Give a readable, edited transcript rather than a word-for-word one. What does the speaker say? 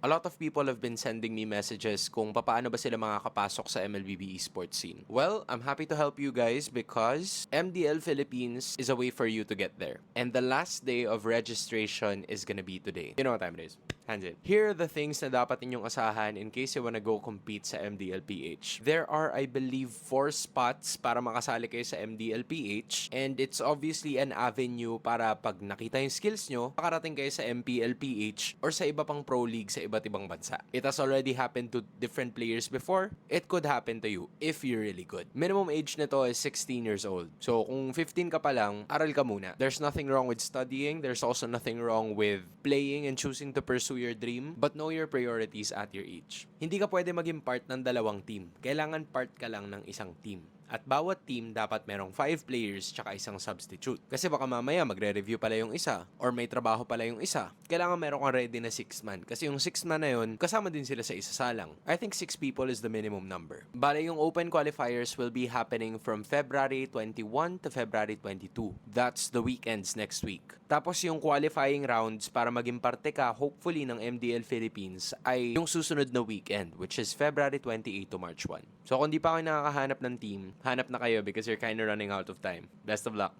A lot of people have been sending me messages kung paano ba sila makakapasok sa MLBB esports scene. Well, I'm happy to help you guys because MDL Philippines is a way for you to get there. And the last day of registration is gonna be today. You know what time it is? Hands in. Here are the things na dapat ninyong asahan in case you wanna go compete sa MDLPH. There are, I believe, 4 spots para makasali kayo sa MDLPH, and it's obviously an avenue para pag nakita yung skills nyo, makarating kayo sa MPLPH or sa iba pang pro league sa iba't ibang bansa. It has already happened to different players before. It could happen to you if you're really good. Minimum age nito is 16 years old. So kung 15 ka pa lang, aral ka muna. There's nothing wrong with studying. There's also nothing wrong with playing and choosing to pursue your dream, but know your priorities at your age. Hindi ka pwede maging part ng dalawang team. Kailangan part ka lang ng isang team. At bawat team dapat merong 5 players tsaka isang substitute. Kasi baka mamaya magre-review pala yung isa or may trabaho pala yung isa. Kailangan meron kang ready na 6 man. Kasi yung 6 man na yun, kasama din sila sa isasalang. I think 6 people is the minimum number. Bale, yung open qualifiers will be happening from February 21 to February 22. That's the weekends next week. Tapos yung qualifying rounds para maging parte ka, hopefully, ng MDL Philippines ay yung susunod na weekend, which is February 28 to March 1. So kung di pa kayo nakakahanap ng team, hanap na kayo because you're kinda running out of time. Best of luck!